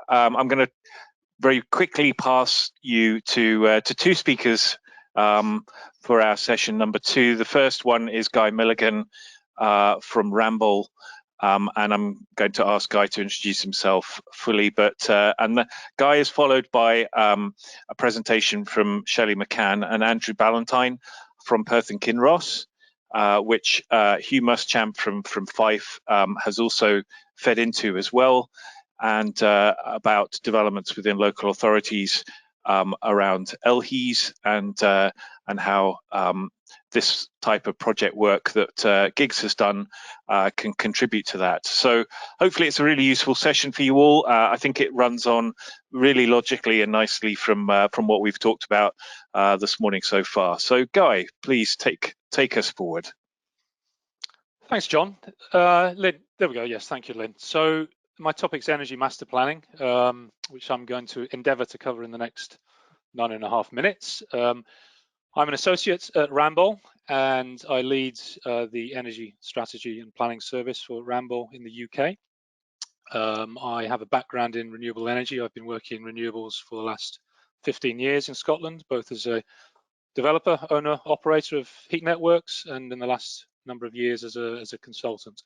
I'm going to very quickly pass you to two speakers for our session number 2. The first one is Guy Milligan from Ramble, and I'm going to ask Guy to introduce himself fully. Guy is followed by a presentation from Shelley McCann and Andrew Ballantyne from Perth and Kinross, which Hugh Muschamp from Fife has also fed into as well, and about developments within local authorities around LHEs and how this type of project work that GIGS has done can contribute to that. So hopefully it's a really useful session for you all. I think it runs on really logically and nicely from what we've talked about this morning so far. So Guy, please take us forward. Thanks, John. Lynn, there we go. Yes, thank you, Lynn. So my topic's energy master planning, which I'm going to endeavour to cover in the next 9.5 minutes. I'm an associate at Ramble, and I lead the energy strategy and planning service for Ramble in the UK. I have a background in renewable energy. I've been working in renewables for the last 15 years in Scotland, both as a developer, owner, operator of heat networks, and in the last number of years as a consultant.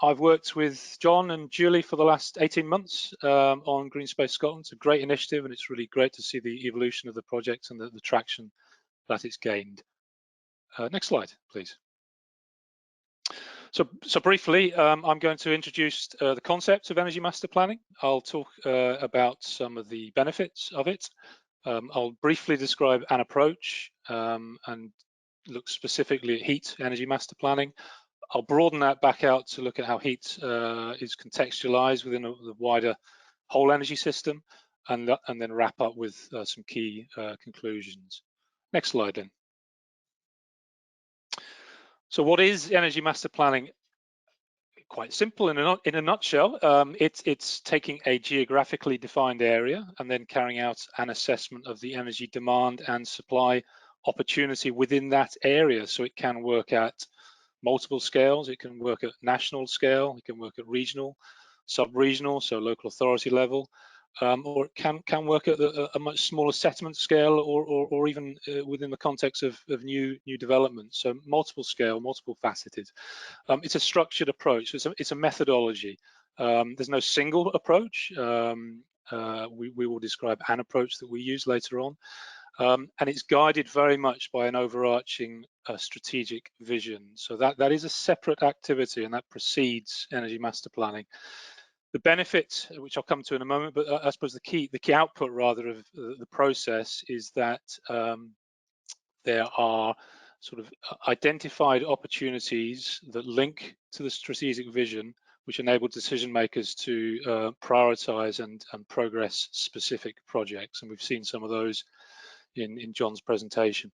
I've worked with John and Julie for the last 18 months on Greenspaces Scotland. It's a great initiative, and it's really great to see the evolution of the project and the traction that it's gained. Next slide, please. So briefly, I'm going to introduce the concept of energy master planning. I'll talk about some of the benefits of it. I'll briefly describe an approach and look specifically at heat energy master planning. I'll broaden that back out to look at how heat is contextualized within the wider whole energy system, and then wrap up with some key conclusions. Next slide, then. So what is energy master planning? Quite simple in a nutshell. It's taking a geographically defined area and then carrying out an assessment of the energy demand and supply opportunity within that area. So it can work at multiple scales. It can work at national scale. It can work at regional, sub-regional, so local authority level, or it can work at a much smaller settlement scale, or even within the context of new developments. So multiple scale, multiple faceted. It's a structured approach. It's a methodology. There's no single approach. We will describe an approach that we use later on. And it's guided very much by an overarching strategic vision. So that is a separate activity, and that precedes energy master planning. The benefit, which I'll come to in a moment, but I suppose the key output rather of the process is that there are sort of identified opportunities that link to the strategic vision, which enable decision makers to prioritize and progress specific projects. And we've seen some of those in John's presentation.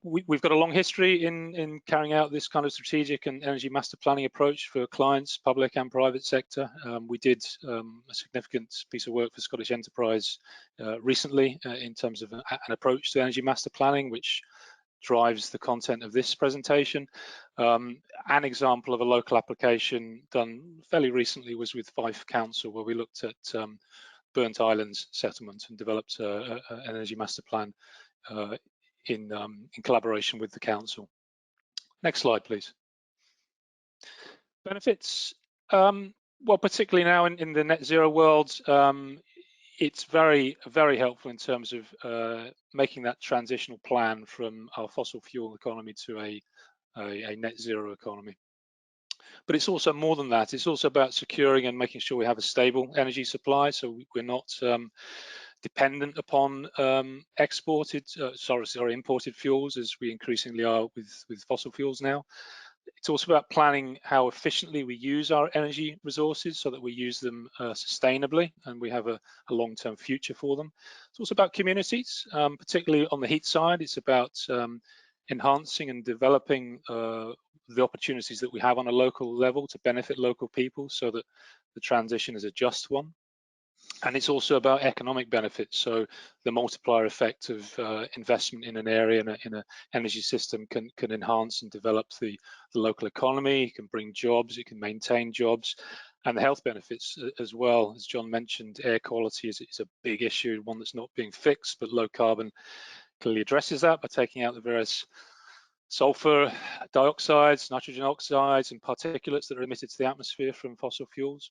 We've got a long history in carrying out this kind of strategic and energy master planning approach for clients, public and private sector. We did a significant piece of work for Scottish Enterprise recently in terms of an approach to energy master planning, which drives the content of this presentation. An example of a local application done fairly recently was with Fife Council, where we looked at Burnt Islands settlement and developed an energy master plan in collaboration with the council. Next slide, please. Benefits. Well, particularly now in the net zero world, it's very helpful in terms of making that transitional plan from our fossil fuel economy to a net zero economy. But it's also more than that. It's also about securing and making sure we have a stable energy supply, so we're not dependent upon imported fuels, as we increasingly are with fossil fuels now. It's also about planning how efficiently we use our energy resources so that we use them sustainably and we have a long-term future for them. It's also about communities, particularly on the heat side. It's about enhancing and developing the opportunities that we have on a local level to benefit local people so that the transition is a just one. And it's also about economic benefits. So the multiplier effect of investment in an area, in an energy system can enhance and develop the local economy. It can bring jobs, it can maintain jobs, and the health benefits as well. As John mentioned, air quality is a big issue, one that's not being fixed, but low carbon clearly addresses that by taking out the various sulfur dioxides, nitrogen oxides, and particulates that are emitted to the atmosphere from fossil fuels.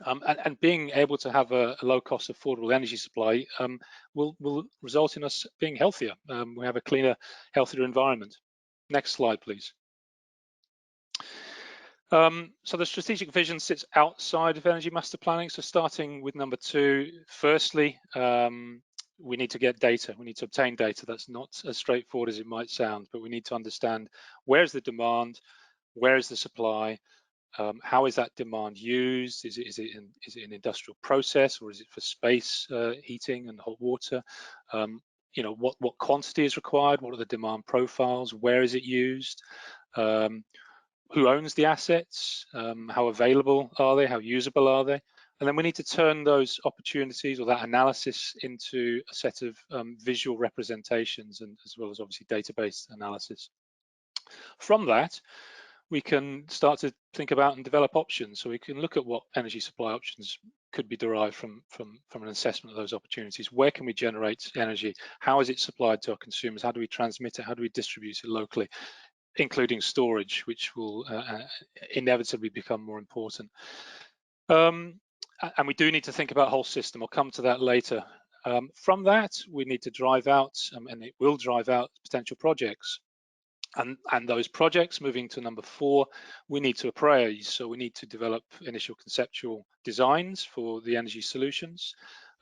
And being able to have a low-cost, affordable energy supply will result in us being healthier. We have a cleaner, healthier environment. Next slide, please. So the strategic vision sits outside of energy master planning. So starting with number 2, firstly, we need to get data. We need to obtain data. That's not as straightforward as it might sound, but we need to understand where's the demand, where is the supply, how is that demand used? Is it an industrial process, or is it for space heating and hot water? You know, what quantity is required? What are the demand profiles? Where is it used? Who owns the assets? How available are they? How usable are they? And then we need to turn those opportunities or that analysis into a set of visual representations, and as well as obviously database analysis. From that, we can start to think about and develop options. So we can look at what energy supply options could be derived from an assessment of those opportunities. Where can we generate energy? How is it supplied to our consumers? How do we transmit it? How do we distribute it locally, including storage, which will inevitably become more important. And we do need to think about whole system. I'll come to that later. From that, we need to drive out, and it will drive out potential projects. And those projects, moving to number 4, we need to appraise. So we need to develop initial conceptual designs for the energy solutions.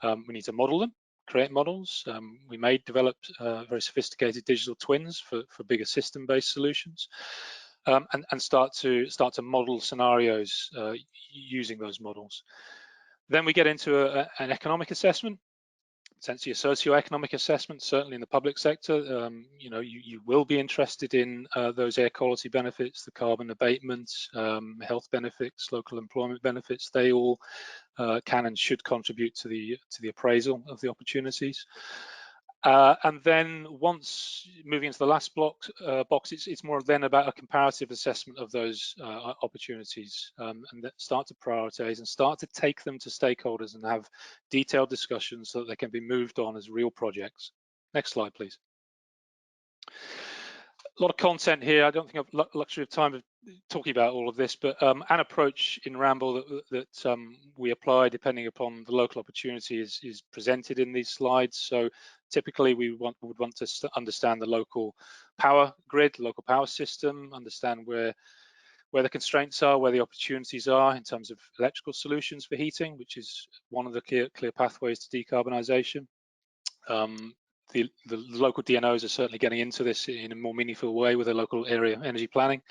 We need to model them, create models. We may develop very sophisticated digital twins for bigger system-based solutions, and start to model scenarios using those models. Then we get into an economic assessment, essentially a socio-economic assessment. Certainly in the public sector, you know, you will be interested in those air quality benefits, the carbon abatement, health benefits, local employment benefits. They all can and should contribute to the appraisal of the opportunities. And then once moving into the last box, it's more then about a comparative assessment of those opportunities, and start to prioritize and start to take them to stakeholders and have detailed discussions so that they can be moved on as real projects. Next slide, please. A lot of content here. I don't think I've luxury of time of talking about all of this, but an approach in Ramble that we apply depending upon the local opportunity is presented in these slides. So typically we would want to understand the local power grid, local power system, understand where the constraints are, where the opportunities are in terms of electrical solutions for heating, which is one of the clear pathways to decarbonisation. The local DNOs are certainly getting into this in a more meaningful way with their local area energy planning.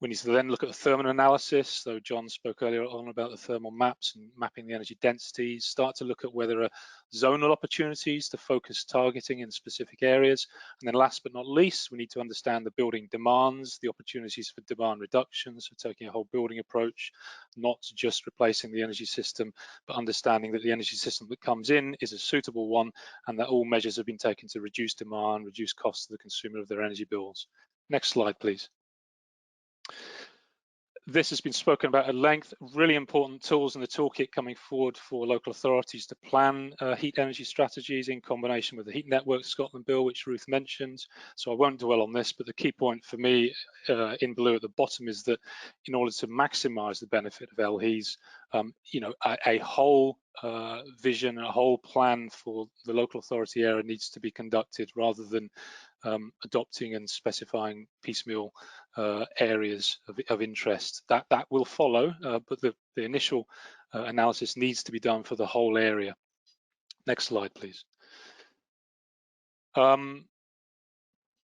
We need to then look at the thermal analysis. So John spoke earlier on about the thermal maps and mapping the energy densities, start to look at where there are zonal opportunities to focus targeting in specific areas. And then last but not least, we need to understand the building demands, the opportunities for demand reduction. So taking a whole building approach, not just replacing the energy system, but understanding that the energy system that comes in is a suitable one and that all measures have been taken to reduce demand, reduce costs to the consumer of their energy bills. Next slide, please. This has been spoken about at length. Really important tools in the toolkit coming forward for local authorities to plan heat energy strategies in combination with the Heat Network Scotland Bill, which Ruth mentioned. So I won't dwell on this, but the key point for me in blue at the bottom is that in order to maximise the benefit of LHEs, you know, a whole vision, a whole plan for the local authority area needs to be conducted rather than adopting and specifying piecemeal areas of interest. That will follow, but the initial analysis needs to be done for the whole area. Next slide, please.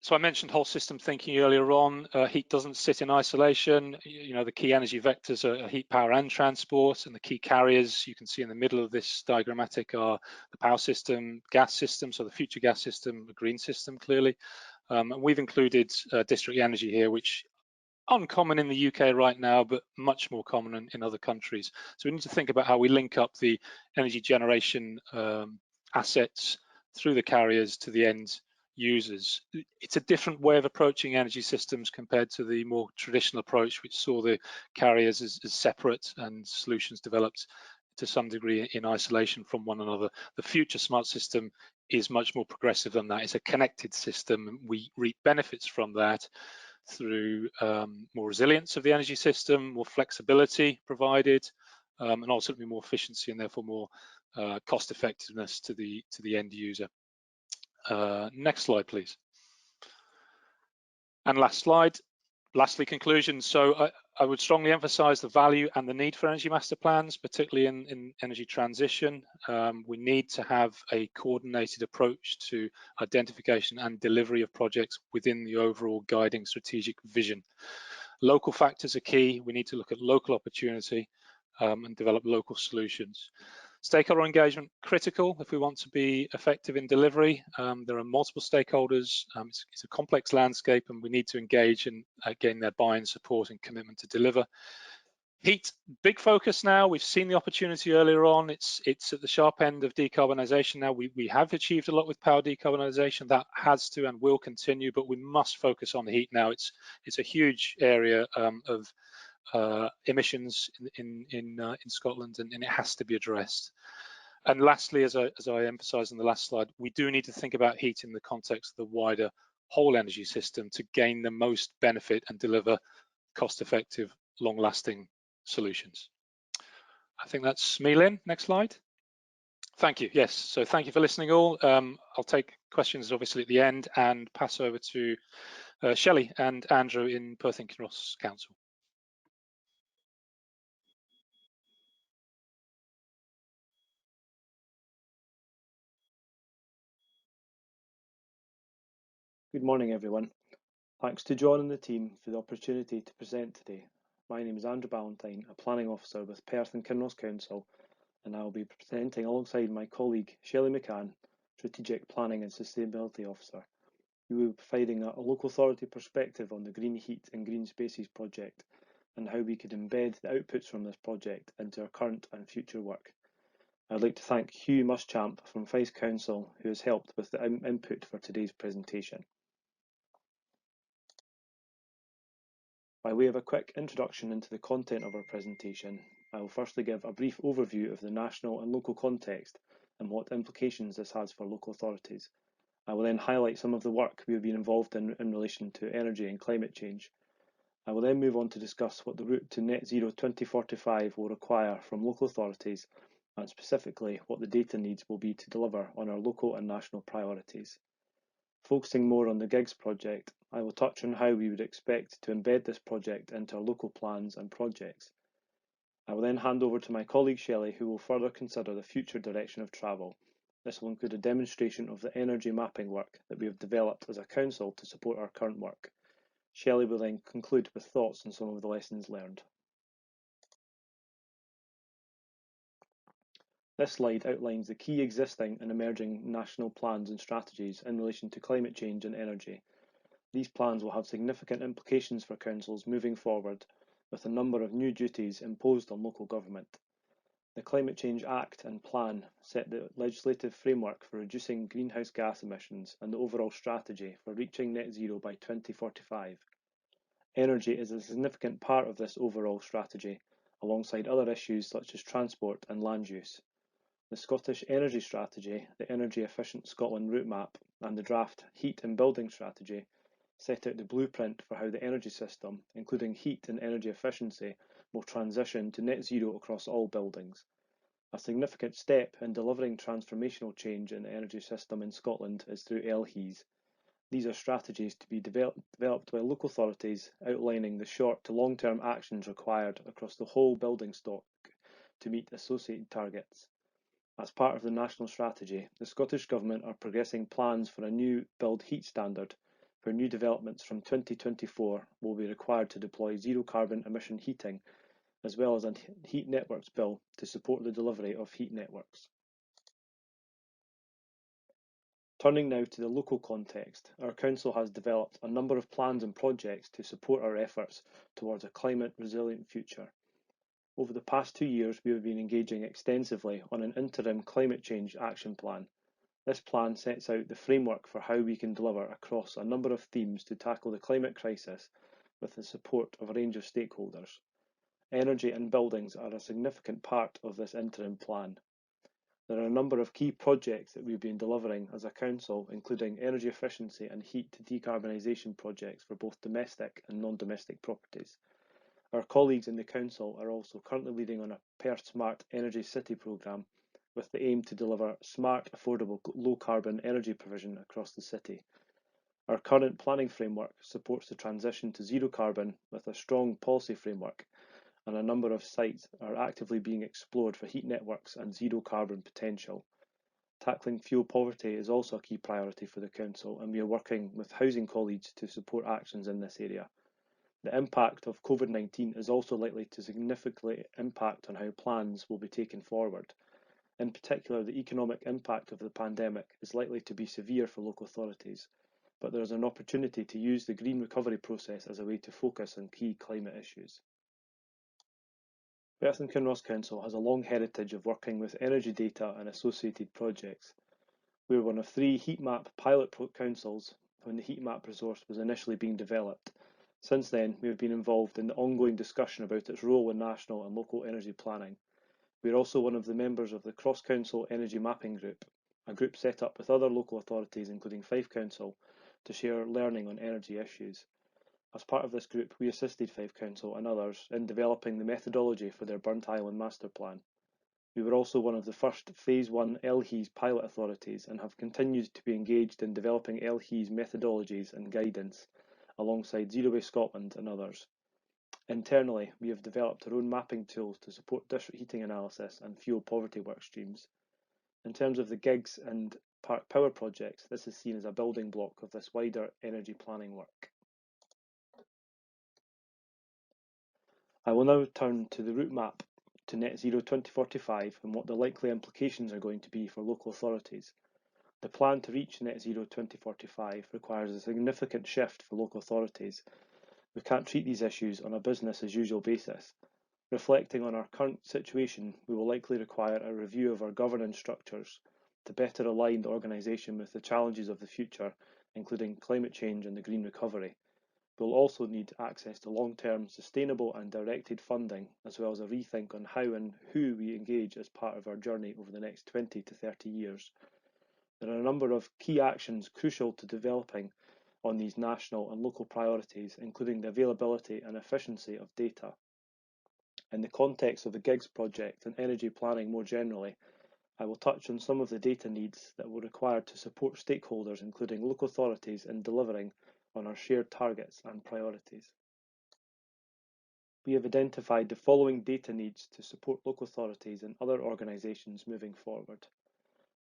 So I mentioned whole system thinking earlier on. Heat doesn't sit in isolation. You know, the key energy vectors are heat, power, and transport, and the key carriers you can see in the middle of this diagrammatic are the power system, gas system, so the future gas system, the green system clearly. And we've included district energy here, which uncommon in the UK right now, but much more common in other countries. So we need to think about how we link up the energy generation assets through the carriers to the end users. It's a different way of approaching energy systems compared to the more traditional approach, which saw the carriers as separate and solutions developed to some degree in isolation from one another. The future smart system is much more progressive than that. It's a connected system. We reap benefits from that through more resilience of the energy system, more flexibility provided, and ultimately more efficiency and therefore more cost effectiveness to the end user. Next slide, please. And last slide. Lastly, conclusions. So I would strongly emphasize the value and the need for energy master plans, particularly in energy transition. We need to have a coordinated approach to identification and delivery of projects within the overall guiding strategic vision. Local factors are key. We need to look at local opportunity and develop local solutions. Stakeholder engagement critical if we want to be effective in delivery. There are multiple stakeholders. It's a complex landscape, and we need to engage and gain their buy-in, support, and commitment to deliver. Heat, big focus now. We've seen the opportunity earlier on. It's at the sharp end of decarbonisation now. We have achieved a lot with power decarbonisation. That has to and will continue, but we must focus on heat now. It's a huge area of emissions in Scotland, and it has to be addressed. And lastly, as I emphasised in the last slide, we do need to think about heat in the context of the wider whole energy system to gain the most benefit and deliver cost-effective, long-lasting solutions. I think that's me, Lynn. Next slide. Thank you. Yes, so thank you for listening all. I'll take questions obviously at the end and pass over to Shelley and Andrew in Perth and Kinross Council. Good morning, everyone. Thanks to John and the team for the opportunity to present today. My name is Andrew Ballantyne, a Planning Officer with Perth and Kinross Council, and I will be presenting alongside my colleague Shelley McCann, Strategic Planning and Sustainability Officer. We will be providing a local authority perspective on the Green Heat and Greenspaces project and how we could embed the outputs from this project into our current and future work. I'd like to thank Hugh Muschamp from Fife Council, who has helped with the input for today's presentation. By way of a quick introduction into the content of our presentation, I will firstly give a brief overview of the national and local context and what implications this has for local authorities. I will then highlight some of the work we have been involved in relation to energy and climate change. I will then move on to discuss what the route to net zero 2045 will require from local authorities, and specifically what the data needs will be to deliver on our local and national priorities. Focusing more on the GIGS project, I will touch on how we would expect to embed this project into our local plans and projects. I will then hand over to my colleague Shelley, who will further consider the future direction of travel. This will include a demonstration of the energy mapping work that we have developed as a council to support our current work. Shelley will then conclude with thoughts on some of the lessons learned. This slide outlines the key existing and emerging national plans and strategies in relation to climate change and energy. These plans will have significant implications for councils moving forward, with a number of new duties imposed on local government. The Climate Change Act and Plan set the legislative framework for reducing greenhouse gas emissions and the overall strategy for reaching net zero by 2045. Energy is a significant part of this overall strategy, alongside other issues such as transport and land use. The Scottish Energy Strategy, the Energy Efficient Scotland Route Map, and the draft Heat and Building Strategy set out the blueprint for how the energy system, including heat and energy efficiency, will transition to net zero across all buildings. A significant step in delivering transformational change in the energy system in Scotland is through LHEs. These are strategies to be developed by local authorities, outlining the short to long-term actions required across the whole building stock to meet associated targets. As part of the national strategy, the Scottish Government are progressing plans for a new build heat standard, where new developments from 2024 will be required to deploy zero carbon emission heating, as well as a heat networks bill to support the delivery of heat networks. Turning now to the local context, our council has developed a number of plans and projects to support our efforts towards a climate resilient future. Over the past 2 years, we have been engaging extensively on an interim climate change action plan. This plan sets out the framework for how we can deliver across a number of themes to tackle the climate crisis with the support of a range of stakeholders. Energy and buildings are a significant part of this interim plan. There are a number of key projects that we've been delivering as a council, including energy efficiency and heat to decarbonisation projects for both domestic and non-domestic properties. Our colleagues in the council are also currently leading on a Perth Smart Energy City programme with the aim to deliver smart, affordable, low-carbon energy provision across the city. Our current planning framework supports the transition to zero carbon with a strong policy framework, and a number of sites are actively being explored for heat networks and zero carbon potential. Tackling fuel poverty is also a key priority for the council, and we are working with housing colleagues to support actions in this area. The impact of COVID-19 is also likely to significantly impact on how plans will be taken forward. In particular, the economic impact of the pandemic is likely to be severe for local authorities, but there is an opportunity to use the green recovery process as a way to focus on key climate issues. Perth and Kinross Council has a long heritage of working with energy data and associated projects. We were one of 3 heat map pilot councils when the heat map resource was initially being developed. Since then, we have been involved in the ongoing discussion about its role in national and local energy planning. We are also one of the members of the Cross-Council Energy Mapping Group, a group set up with other local authorities, including Fife Council, to share learning on energy issues. As part of this group, we assisted Fife Council and others in developing the methodology for their Burnt Island Master Plan. We were also one of the first Phase 1 LHES pilot authorities and have continued to be engaged in developing LHES methodologies and guidance, alongside Zero Waste Scotland and others. Internally, we have developed our own mapping tools to support district heating analysis and fuel poverty work streams. In terms of the gigs and park power projects, this is seen as a building block of this wider energy planning work. I will now turn to the route map to Net Zero 2045 and what the likely implications are going to be for local authorities. The plan to reach Net Zero 2045 requires a significant shift for local authorities. We can't treat these issues on a business as usual basis. Reflecting on our current situation, we will likely require a review of our governance structures to better align the organisation with the challenges of the future, including climate change and the green recovery. We will also need access to long-term, sustainable and directed funding, as well as a rethink on how and who we engage as part of our journey over the next 20 to 30 years. There are a number of key actions crucial to developing on these national and local priorities, including the availability and efficiency of data. In the context of the GIGS project and energy planning more generally, I will touch on some of the data needs that will require to support stakeholders, including local authorities, in delivering on our shared targets and priorities. We have identified the following data needs to support local authorities and other organisations moving forward.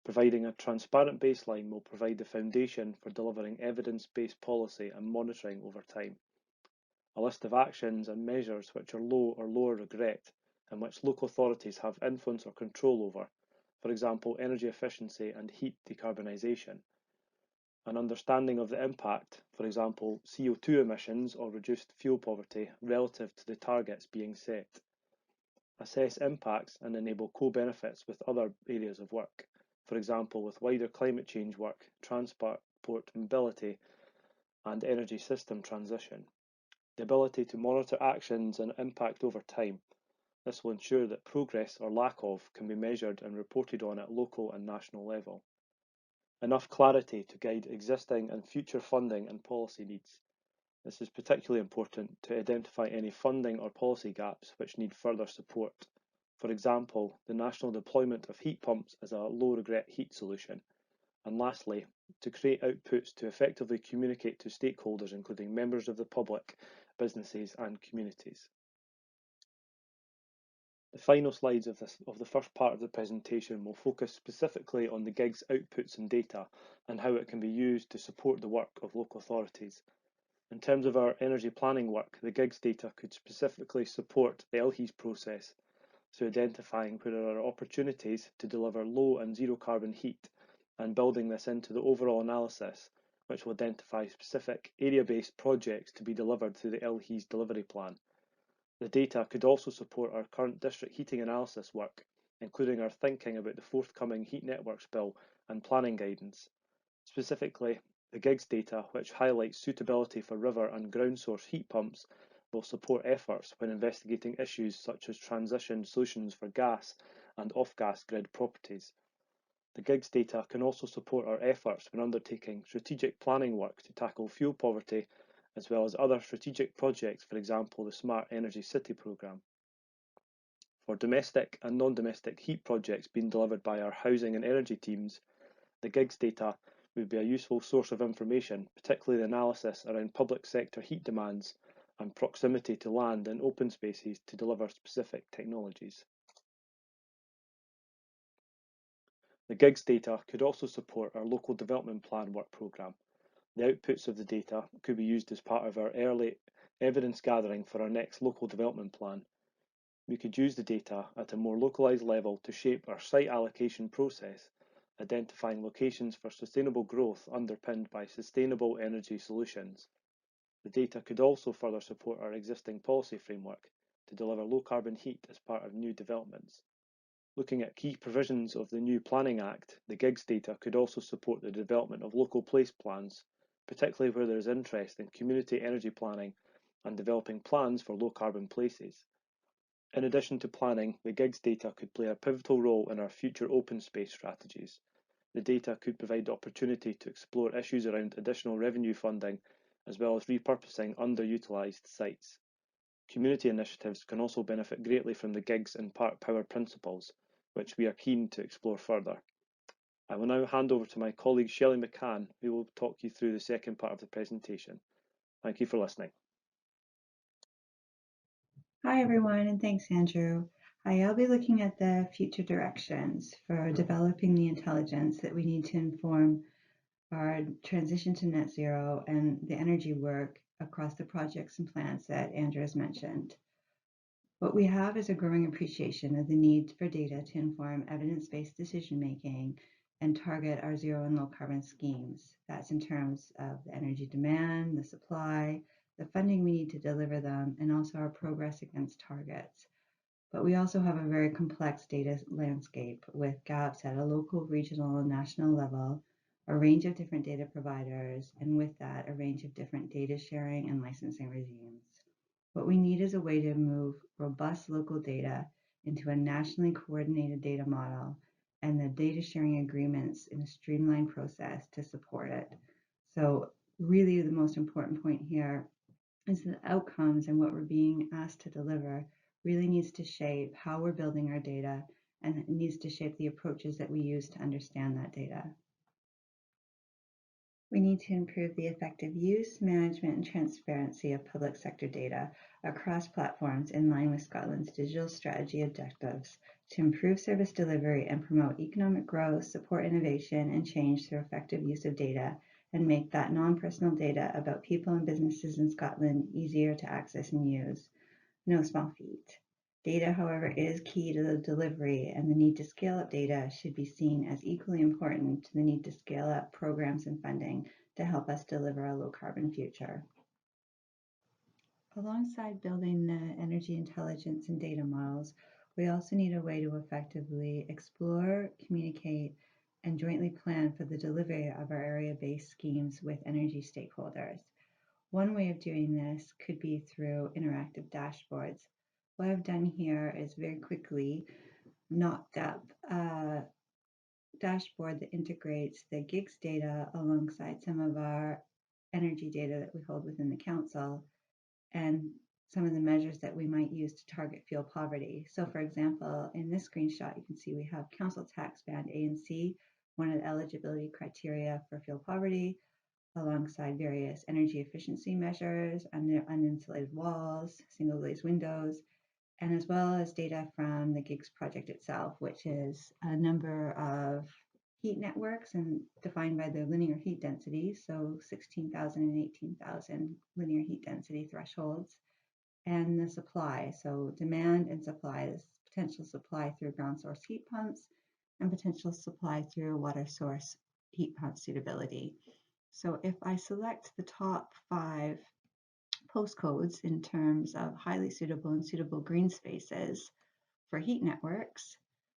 Providing a transparent baseline will provide the foundation for delivering evidence-based policy and monitoring over time. A list of actions and measures which are low or lower regret and which local authorities have influence or control over, for example, energy efficiency and heat decarbonisation. An understanding of the impact, for example, CO2 emissions or reduced fuel poverty relative to the targets being set. Assess impacts and enable co-benefits with other areas of work, for example, with wider climate change work, transport, mobility, and energy system transition. The ability to monitor actions and impact over time. This will ensure that progress or lack of can be measured and reported on at local and national level. Enough clarity to guide existing and future funding and policy needs. This is particularly important to identify any funding or policy gaps which need further support. For example, the national deployment of heat pumps as a low-regret heat solution. And lastly, to create outputs to effectively communicate to stakeholders, including members of the public, businesses and communities. The final slides of the first part of the presentation will focus specifically on the GIGS outputs and data and how it can be used to support the work of local authorities. In terms of our energy planning work, the GIGS data could specifically support the LHES process, so identifying where there are opportunities to deliver low and zero carbon heat and building this into the overall analysis, which will identify specific area-based projects to be delivered through the LHES delivery plan. The data could also support our current district heating analysis work, including our thinking about the forthcoming Heat Networks Bill and planning guidance. Specifically, the GIGS data, which highlights suitability for river and ground source heat pumps, will support efforts when investigating issues such as transition solutions for gas and off-gas grid properties. The GIGS data can also support our efforts when undertaking strategic planning work to tackle fuel poverty, as well as other strategic projects, for example, the Smart Energy City programme. For domestic and non-domestic heat projects being delivered by our housing and energy teams, the GIGS data would be a useful source of information, particularly the analysis around public sector heat demands and proximity to land and open spaces to deliver specific technologies. The GIGS data could also support our local development plan work programme. The outputs of the data could be used as part of our early evidence gathering for our next local development plan. We could use the data at a more localised level to shape our site allocation process, identifying locations for sustainable growth underpinned by sustainable energy solutions. The data could also further support our existing policy framework to deliver low-carbon heat as part of new developments. Looking at key provisions of the new Planning Act, the GIGS data could also support the development of local place plans, particularly where there is interest in community energy planning and developing plans for low-carbon places. In addition to planning, the GIGS data could play a pivotal role in our future open space strategies. The data could provide opportunity to explore issues around additional revenue funding, as well as repurposing underutilised sites. Community initiatives can also benefit greatly from the GIGS and Park Power principles, which we are keen to explore further. I will now hand over to my colleague Shelley McCann, who will talk you through the second part of the presentation. Thank you for listening. Hi everyone, and thanks Andrew. I'll be looking at the future directions for developing the intelligence that we need to inform our transition to net zero and the energy work across the projects and plans that Andrew has mentioned. What we have is a growing appreciation of the need for data to inform evidence-based decision-making and target our zero and low carbon schemes. That's in terms of the energy demand, the supply, the funding we need to deliver them, and also our progress against targets. But we also have a very complex data landscape with gaps at a local, regional, and national level, a range of different data providers, and with that, a range of different data sharing and licensing regimes. What we need is a way to move robust local data into a nationally coordinated data model and the data sharing agreements in a streamlined process to support it. So really the most important point here is that outcomes and what we're being asked to deliver really needs to shape how we're building our data, and it needs to shape the approaches that we use to understand that data. We need to improve the effective use, management, and transparency of public sector data across platforms in line with Scotland's digital strategy objectives to improve service delivery and promote economic growth, support innovation and change through effective use of data, and make that non-personal data about people and businesses in Scotland easier to access and use. No small feat. Data, however, is key to the delivery, and the need to scale up data should be seen as equally important to the need to scale up programs and funding to help us deliver a low-carbon future. Alongside building the energy intelligence and data models, we also need a way to effectively explore, communicate, and jointly plan for the delivery of our area-based schemes with energy stakeholders. One way of doing this could be through interactive dashboards. What I've done here is very quickly knocked up a dashboard that integrates the GIGS data alongside some of our energy data that we hold within the council and some of the measures that we might use to target fuel poverty. So for example, in this screenshot, you can see we have council tax band A and C, one of the eligibility criteria for fuel poverty, alongside various energy efficiency measures, uninsulated walls, single glazed windows, and as well as data from the GIGS project itself, which is a number of heat networks and defined by the linear heat density, so 16,000 and 18,000 linear heat density thresholds, and the supply, so demand and supply, is potential supply through ground source heat pumps and potential supply through water source heat pump suitability. So if I select the top 5 postcodes in terms of highly suitable and suitable green spaces for heat networks,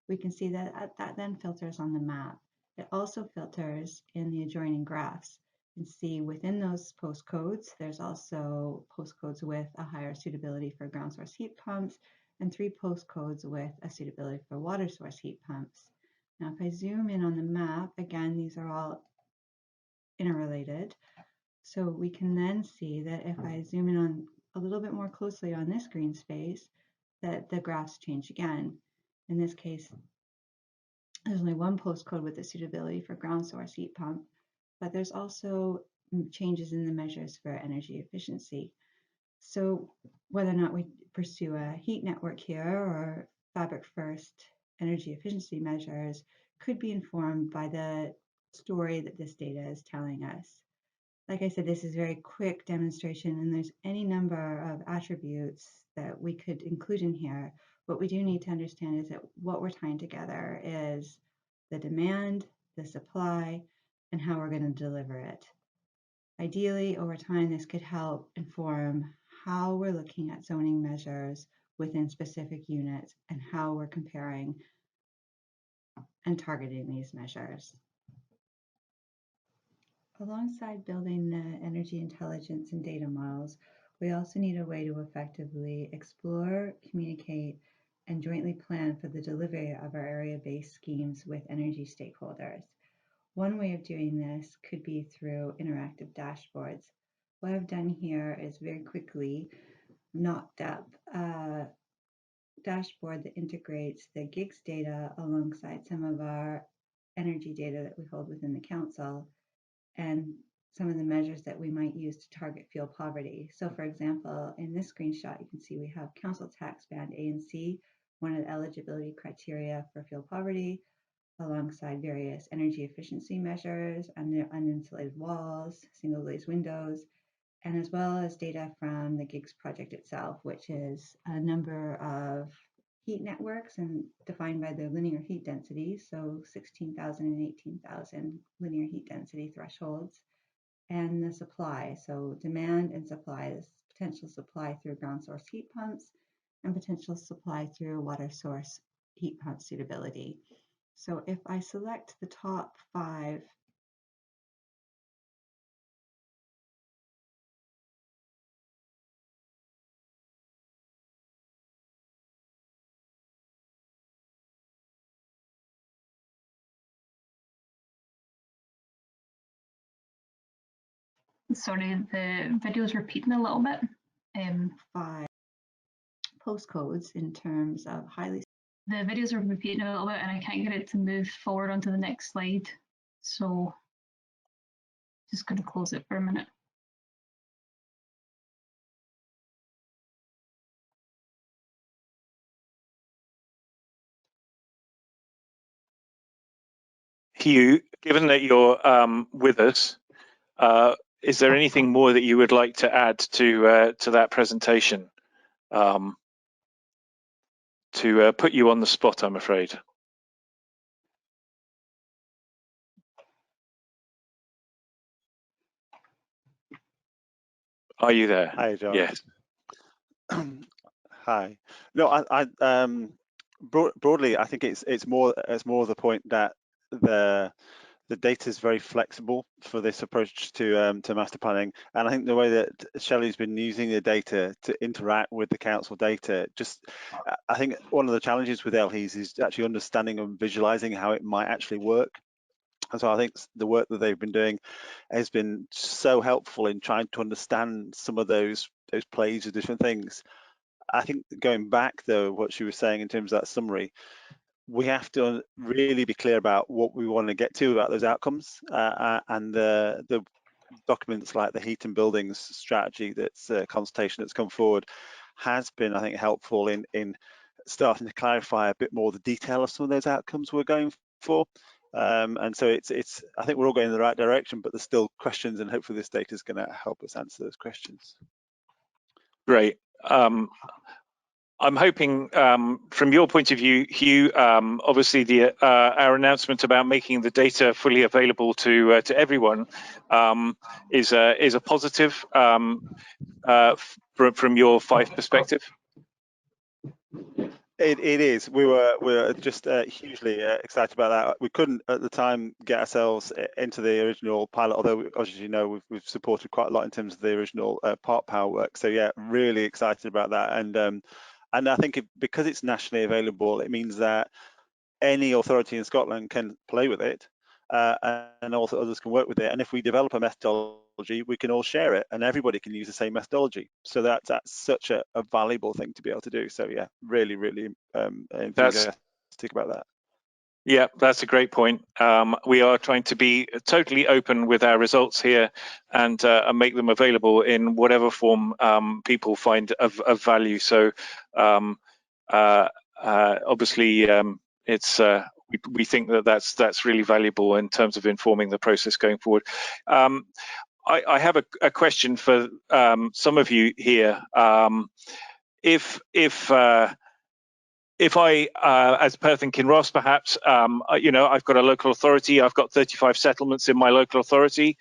We can see that that then filters on the map. It also filters in the adjoining graphs. You can see within those postcodes, there's also postcodes with a higher suitability for ground source heat pumps and 3 postcodes with a suitability for water source heat pumps. Now, if I zoom in on the map, again, these are all interrelated. So we can then see that if I zoom in on a little bit more closely on this green space, that the graphs change again. In this case, there's only one postcode with the suitability for ground source heat pump, but there's also changes in the measures for energy efficiency. So whether or not we pursue a heat network here or fabric first energy efficiency measures could be informed by the story that this data is telling us. Like I said, this is a very quick demonstration, and there's any number of attributes that we could include in here. What we do need to understand is that what we're tying together is the demand, the supply, and how we're going to deliver it. Ideally, over time, this could help inform how we're looking at zoning measures within specific units and how we're comparing and targeting these measures. Alongside building the energy intelligence and data models, we also need a way to effectively explore, communicate, and jointly plan for the delivery of our area-based schemes with energy stakeholders. One way of doing this could be through interactive dashboards. What I've done here is very quickly knocked up a dashboard that integrates the GIGS data alongside some of our energy data that we hold within the council and some of the measures that we might use to target fuel poverty. So for example, in this screenshot, you can see we have council tax band A and C, one of the eligibility criteria for fuel poverty, alongside various energy efficiency measures, uninsulated walls, single glazed windows, and as well as data from the GIGS project itself, which is a number of heat networks and defined by the linear heat density, so 16,000 and 18,000 linear heat density thresholds, and the supply, so demand and supply, this potential supply through ground source heat pumps and potential supply through water source heat pump suitability. So if I select the top 5 Sorry, the video's repeating a little bit. 5 postcodes in terms of highly... The videos are repeating a little bit and I can't get it to move forward onto the next slide. So just going to close it for a minute. Hugh, given that you're with us, is there anything more that you would like to add to that presentation? To put you on the spot, I'm afraid. Are you there? Hi, John. Yes. Hi. No, broadly, I think it's more the point that the data is very flexible for this approach to master planning, and I think the way that Shelley's been using the data to interact with the council data, I think one of the challenges with LHEs is actually understanding and visualizing how it might actually work. And so I think the work that they've been doing has been so helpful in trying to understand some of those plays of different things. I think going back though, what she was saying in terms of that summary, we have to really be clear about what we want to get to about those outcomes, and the documents like the heat and buildings strategy that's consultation that's come forward has been, I think, helpful in starting to clarify a bit more the detail of some of those outcomes we're going for. And so it's I think we're all going in the right direction, but there's still questions, and hopefully this data is going to help us answer those questions. Great. I'm hoping, from your point of view, Hugh, obviously our announcement about making the data fully available to everyone is a positive from your 5 perspective. It is. We were just hugely excited about that. We couldn't at the time get ourselves into the original pilot, although as you know we've supported quite a lot in terms of the original part power work. So yeah, really excited about that. And I think because it's nationally available, it means that any authority in Scotland can play with it, and also others can work with it. And if we develop a methodology, we can all share it, and everybody can use the same methodology. So that's such a valuable thing to be able to do. So yeah, really enthusiastic about that. Yeah, that's a great point. We are trying to be totally open with our results here and make them available in whatever form people find of value. So obviously it's we think that that's really valuable in terms of informing the process going forward. I have a question for some of you here. If I, as Perth and Kinross, perhaps, I've got a local authority. I've got 35 settlements in my local authority,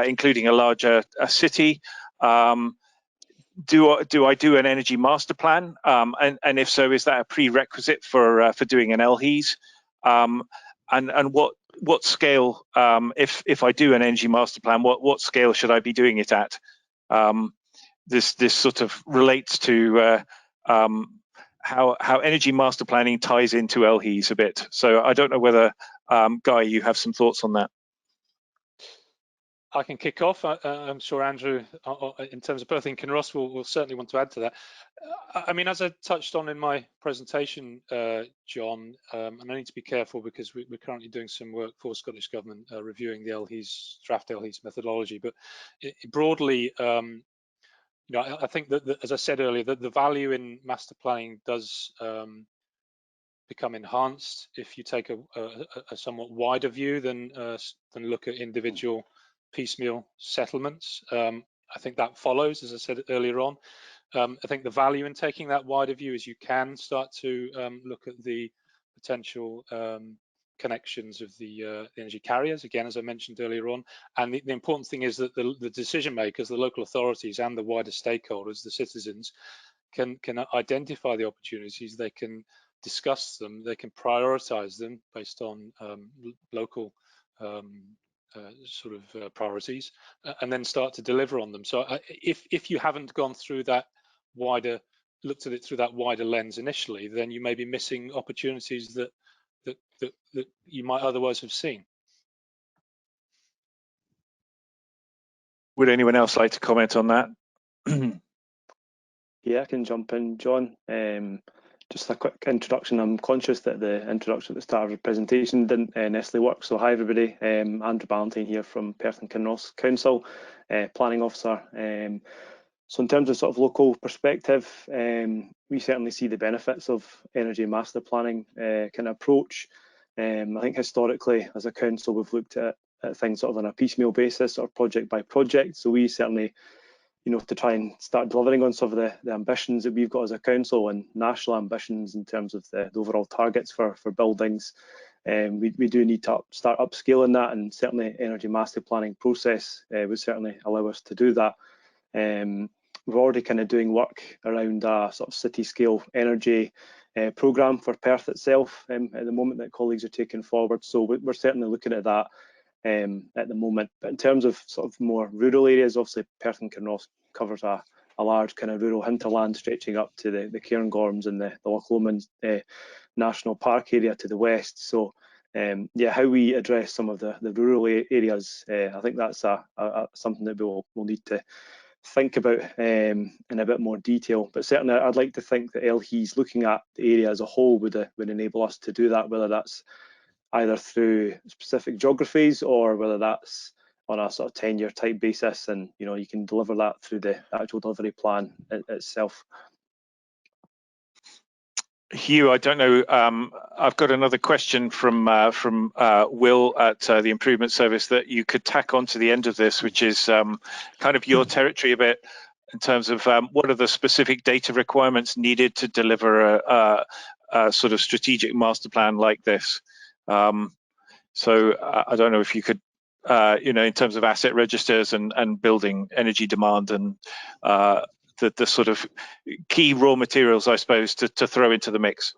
including a larger city. Do I do an energy master plan? And if so, is that a prerequisite for doing an LHES? And what scale, if I do an energy master plan, what scale should I be doing it at? This sort of relates to how energy master planning ties into LHES a bit. So I don't know whether, Guy, you have some thoughts on that. I can kick off. I'm sure Andrew, in terms of Perth and Kinross, will certainly want to add to that. I mean, as I touched on in my presentation, John, and I need to be careful because we're currently doing some work for Scottish Government reviewing the LHES, draft LHES methodology. But broadly, I think that, as I said earlier, that the value in master planning does become enhanced if you take a somewhat wider view than look at individual piecemeal settlements. I think that follows, as I said earlier on. I think the value in taking that wider view is you can start to look at the potential connections of the energy carriers, again, as I mentioned earlier on. And the important thing is that the decision makers, the local authorities and the wider stakeholders, the citizens, can identify the opportunities, they can discuss them, they can prioritize them based on local priorities, and then start to deliver on them. So if you haven't gone through that wider, looked at it through that wider lens initially, then you may be missing opportunities that you might otherwise have seen. Would anyone else like to comment on that? Yeah, I can jump in, John. Just a quick introduction. I'm conscious that the introduction at the start of the presentation didn't necessarily work. So hi everybody, Andrew Ballantyne here from Perth and Kinross Council, Planning Officer. So in terms of sort of local perspective, we certainly see the benefits of energy master planning kind of approach. I think historically as a council we've looked at things sort of on a piecemeal basis or project by project. So we certainly, to try and start delivering on some of the ambitions that we've got as a council and national ambitions in terms of the overall targets for buildings, we do need to start upscaling that, and certainly energy master planning process would certainly allow us to do that. We're already kind of doing work around a sort of city scale energy programme for Perth itself at the moment that colleagues are taking forward. So we're certainly looking at that at the moment. But in terms of sort of more rural areas, obviously Perth and Kinross covers a large kind of rural hinterland stretching up to the Cairngorms and the Loch Lomond National Park area to the west. So yeah, how we address some of the rural areas, I think that's something that we'll need to think about in a bit more detail. But certainly I'd like to think that LHES looking at the area as a whole would enable us to do that, whether that's either through specific geographies or whether that's on a sort of 10-year type basis, and you can deliver that through the actual delivery plan itself. Hugh, I don't know. I've got another question from Will at the Improvement Service that you could tack on to the end of this, which is kind of your territory a bit in terms of what are the specific data requirements needed to deliver a sort of strategic master plan like this. So I don't know if you could, in terms of asset registers and building energy demand and the sort of key raw materials, I suppose, to throw into the mix.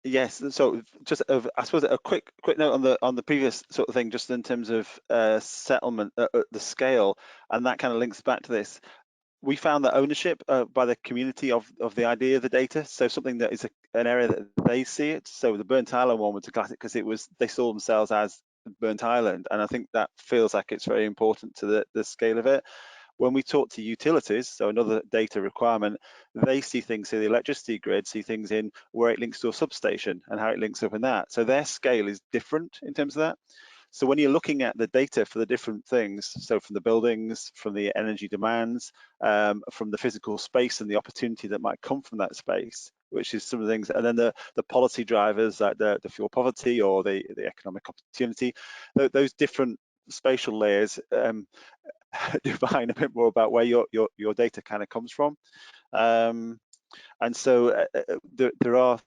Yes, so just I suppose a quick note on the previous sort of thing, just in terms of settlement, the scale, and that kind of links back to this. We found that ownership by the community of the idea of the data, so something that is an area that they see it. So the Burnt Island one was a classic because they saw themselves as Burnt Island, and I think that feels like it's very important to the scale of it. When we talk to utilities, so another data requirement, they see things in the electricity grid, see things in where it links to a substation and how it links up in that. So their scale is different in terms of that. So when you're looking at the data for the different things, so from the buildings, from the energy demands, from the physical space and the opportunity that might come from that space, which is some of the things, and then the policy drivers like the fuel poverty or the economic opportunity, those different spatial layers define a bit more about where your data kind of comes from. And so there are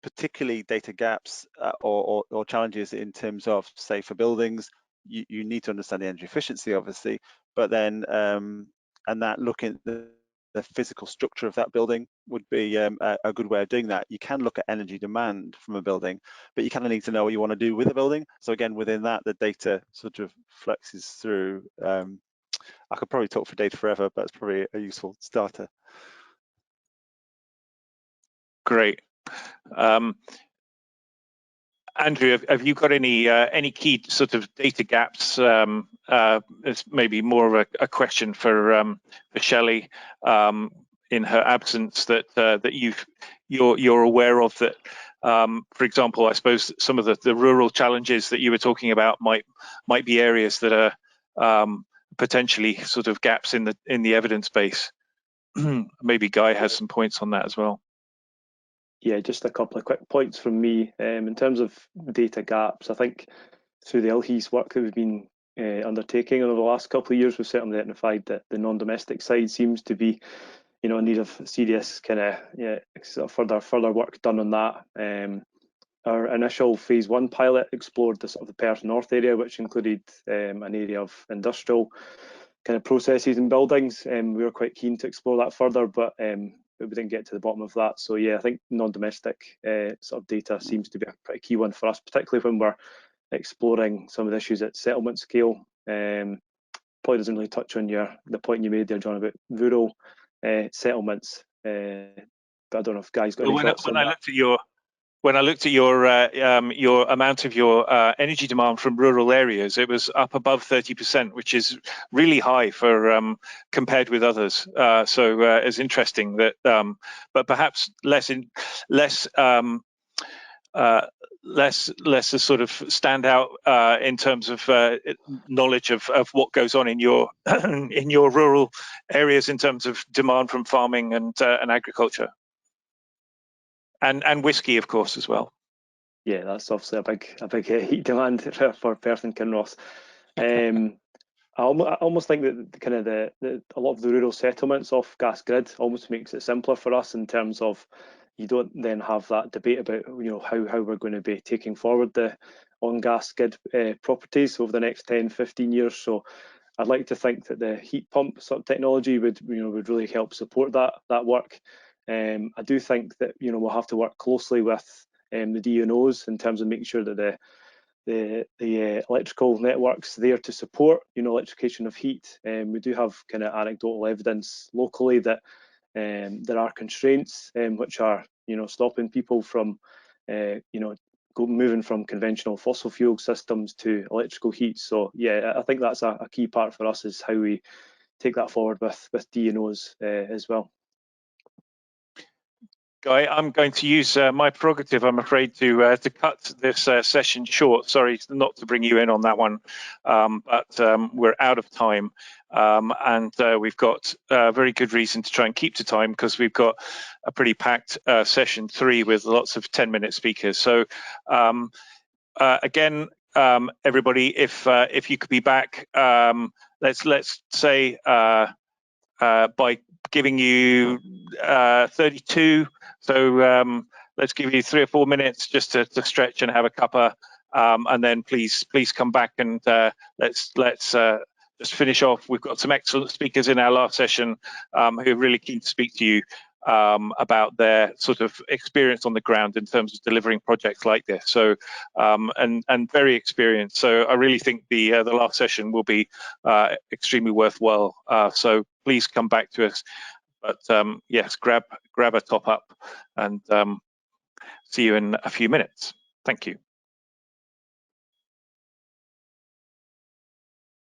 particularly data gaps or challenges in terms of, say, for buildings, you need to understand the energy efficiency, obviously, but then and that looking at the physical structure of that building would be a good way of doing that. You can look at energy demand from a building, but you kind of need to know what you want to do with a building. So again, within that, the data sort of flexes through. I could probably talk for data forever, but it's probably a useful starter. Great. Andrew, have you got any key sort of data gaps? It's maybe more of a question for Shelley in her absence that you're aware of that. For example, I suppose some of the rural challenges that you were talking about might be areas that are potentially sort of gaps in the evidence base. Maybe Guy has some points on that as well. Yeah, just a couple of quick points from me. In terms of data gaps, I think through the ILHEIS work that we've been undertaking over the last couple of years, we've certainly identified that the non-domestic side seems to be, in need of serious kind of further work done on that. Our initial phase 1 pilot explored the sort of the Perth North area, which included an area of industrial kind of processes and buildings. We were quite keen to explore that further, but we didn't get to the bottom of that. So yeah, I think non-domestic sort of data seems to be a pretty key one for us, particularly when we're exploring some of the issues at settlement scale. Probably doesn't really touch on the point you made there, John, about rural settlements. But I don't know if Guy's got any thoughts on that. When I looked at your amount of your energy demand from rural areas, it was up above 30%, which is really high for compared with others. So it's interesting that, but perhaps less a sort of stand out in terms of knowledge of what goes on in your in your rural areas in terms of demand from farming and agriculture. And whiskey, of course, as well. Yeah, that's obviously a big heat demand for Perth and Kinross. I almost think that kind of a lot of the rural settlements off gas grid almost makes it simpler for us in terms of you don't then have that debate about how we're going to be taking forward the on gas grid properties over the next 10-15 years. So I'd like to think that the heat pump sort of technology would really help support that work. I do think that we'll have to work closely with the DNOs in terms of making sure that the electrical networks there to support electrification of heat. We do have kind of anecdotal evidence locally that there are constraints which are stopping people from moving from conventional fossil fuel systems to electrical heat. So yeah, I think that's a key part for us, is how we take that forward with DNOs as well. Guy, I'm going to use my prerogative, I'm afraid, to cut this session short. Sorry not to bring you in on that one, but we're out of time, and we've got a very good reason to try and keep to time, because we've got a pretty packed session 3 with lots of 10-minute speakers. So again, everybody, if you could be back, let's say by giving you 32. So let's give you 3 or 4 minutes just to stretch and have a cuppa, and then please come back and let's just finish off, we've got some excellent speakers in our last session who are really keen to speak to you about their sort of experience on the ground in terms of delivering projects like this. So and very experienced. So I really think the last session will be extremely worthwhile. So please come back to us. But yes, grab a top up, and see you in a few minutes. Thank you.